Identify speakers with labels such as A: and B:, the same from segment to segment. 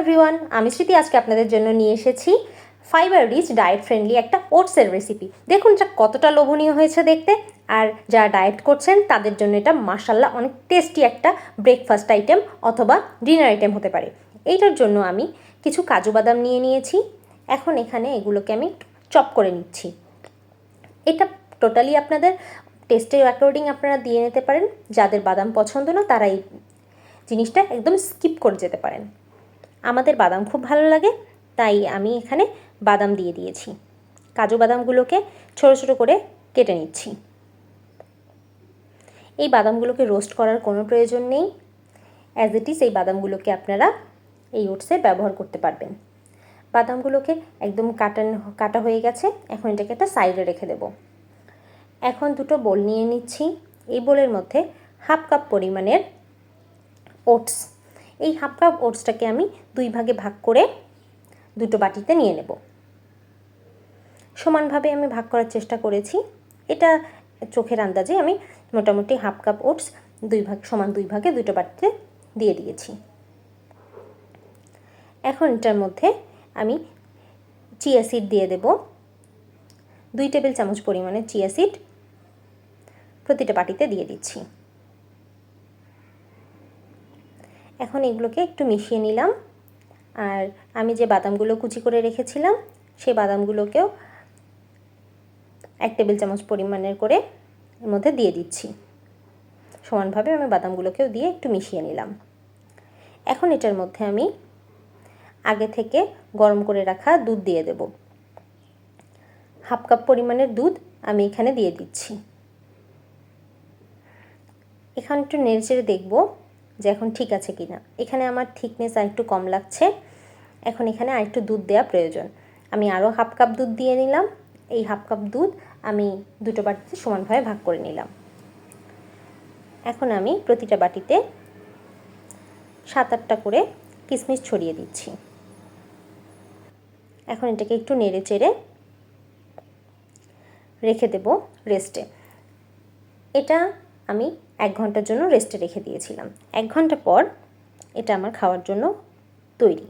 A: Everyone, আমি স্মৃতি। আজকে আপনাদের জন্য নিয়ে এসেছি ফাইবার রিচ ডায়েট ফ্রেন্ডলি একটা ওটসের রেসিপি। দেখুন এটা কতটা লোভনীয় হয়েছে দেখতে। আর যারা ডায়েট করছেন তাদের জন্য এটা মাশাল্লাহ অনেক টেস্টি একটা ব্রেকফাস্ট আইটেম অথবা ডিনার আইটেম হতে পারে। এইটার জন্য আমি কিছু কাজু বাদাম নিয়ে নিয়েছি। এখন এখানে এগুলোকে আমি চপ করে নিচ্ছি। এটা টোটালি আপনাদের টেস্টের অ্যাকর্ডিং আপনারা দিয়ে নিতে পারেন। যাদের বাদাম পছন্দ না তারা এই জিনিসটা একদম স্কিপ করে যেতে পারেন। আমাদের বাদাম খুব ভালো লাগে, তাই আমি এখানে বাদাম দিয়ে দিয়েছি। কাজু বাদামগুলোকে ছোটো ছোটো করে কেটে নিচ্ছি। এই বাদামগুলোকে রোস্ট করার কোনো প্রয়োজন নেই। অ্যাজ ইট ইজ এই বাদামগুলোকে আপনারা এই ওটসে ব্যবহার করতে পারবেন। বাদামগুলোকে একদম কাটা হয়ে গেছে। এখন এটাকে একটা সাইডে রেখে দেব। এখন দুটো বোল নিয়ে নিচ্ছি। এই বোলের মধ্যে হাফ কাপ পরিমাণের ওটস, এই হাফ কাপ ওটসটাকে আমি দুই ভাগে ভাগ করে দুটো বাটিতে নিয়ে নেব। সমানভাবে আমি ভাগ করার চেষ্টা করেছি। এটা চোখের আন্দাজে আমি মোটামুটি হাফ কাপ ওটস সমান দুই ভাগে দুটো বাটিতে দিয়ে দিয়েছি। এখন এটার মধ্যে আমি চিয়া সিড দিয়ে দেব। 2 টেবিল চামচ পরিমাণে চিয়া সিড প্রতিটা বাটিতে দিয়ে দিচ্ছি। এখন এগুলোকে একটু মিশিয়ে নিলাম। আর আমি যে বাদামগুলো কুচি করে রেখেছিলাম সেই বাদামগুলোকেও 1 টেবিল চামচ পরিমাণের করে এর মধ্যে দিয়ে দিচ্ছি। সমানভাবে আমি বাদামগুলোকেও দিয়ে একটু মিশিয়ে নিলাম। এখন এটার মধ্যে আমি আগে থেকে গরম করে রাখা দুধ দিয়ে দেব। হাফ কাপ পরিমাণের দুধ আমি এখানে দিয়ে দিচ্ছি। এখানে একটু নেড়েচেড়ে দেখব যে এখন ঠিক আছে কি না। এখানে আমার থিকনেস আর একটু কম লাগছে। এখন এখানে আর একটু দুধ দেওয়া প্রয়োজন। আমি আরও হাফ কাপ দুধ দিয়ে নিলাম। এই হাফ কাপ দুধ আমি দুটো বাটিতে সমানভাবে ভাগ করে নিলাম। এখন আমি প্রতিটা বাটিতে 7-8টা করে কিশমিশ ছড়িয়ে দিচ্ছি। এখন এটাকে একটু নেড়ে চেড়ে রেখে দেব রেস্টে। এটা আমি 1 ঘন্টার জন্য রেস্টে রেখে দিয়েছিলাম। 1 ঘন্টা পর এটা আমার খাওয়ার জন্য তৈরি।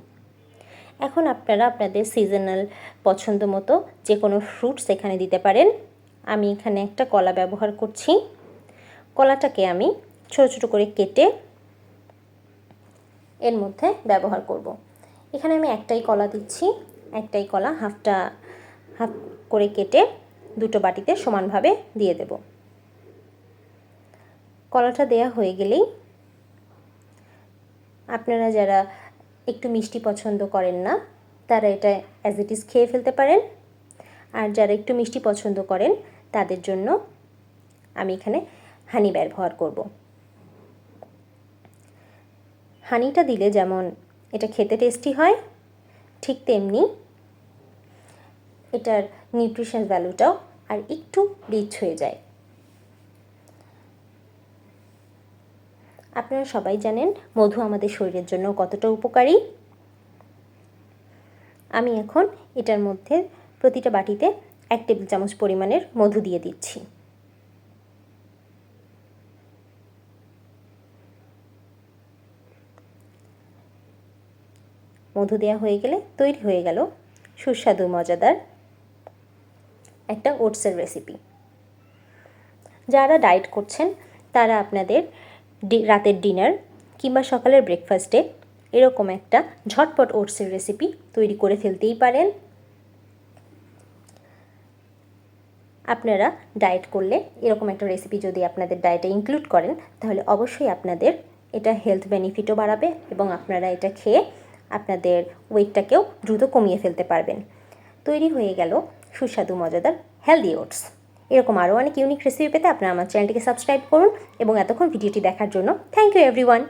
A: এখন আপনারা আপনাদের সিজনাল পছন্দ মতো যে কোনো ফ্রুটস এখানে দিতে পারেন। আমি এখানে একটা কলা ব্যবহার করছি। কলাটাকে আমি ছোটো ছোটো করে কেটে এর মধ্যে ব্যবহার করব। এখানে আমি একটাই কলা দিচ্ছি। একটাই কলা হাফ করে কেটে দুটো বাটিতে সমানভাবে দিয়ে দেব। কলাটা দেয়া হয়ে গেলেই আপনারা যারা একটু মিষ্টি পছন্দ করেন না তারা এটা অ্যাজ ইট ইজ খেয়ে ফেলতে পারেন। আর যারা একটু মিষ্টি পছন্দ করেন তাদের জন্য আমি এখানে হানি ব্যবহার করব। হানিটা দিলে যেমন এটা খেতে টেস্টি হয়, ঠিক তেমনি এটার নিউট্রিশন ভ্যালুটাও আর একটু রিচ হয়ে যায়। আপনারা সবাই জানেন মধু আমাদের শরীরের জন্য কতটা উপকারী। আমি এখন এটার মধ্যে প্রতিটা বাটিতে 1 টেবিল চামচ পরিমাণের মধু দিয়ে দিচ্ছি। মধু দেওয়া হয়ে গেলে তৈরি হয়ে গেল সুস্বাদু মজাদার একটা ওটসের রেসিপি। যারা ডায়েট করছেন তারা আপনাদের রাতের ডিনার কিংবা সকালের ব্রেকফাস্টে এরকম একটা ঝটপট ওটসের রেসিপি তৈরি করে ফেলতেই পারেন। আপনারা ডায়েট করলে এরকম একটা রেসিপি যদি আপনাদের ডায়েটে ইনক্লুড করেন তাহলে অবশ্যই আপনাদের এটা হেলথ বেনিফিটও বাড়াবে এবং আপনারা এটা খেয়ে আপনাদের ওয়েটটাকেও দ্রুত কমিয়ে ফেলতে পারবেন। তৈরি হয়ে গেল সুস্বাদু মজাদার হেলদি ওটস। এরকম আরও অনেক ইউনিক রেসিপি পেতে আপনারা আমার চ্যানেলটিকে সাবস্ক্রাইব করুন এবং এতক্ষণ ভিডিওটি দেখার জন্য থ্যাংক ইউ এভরিওয়ান।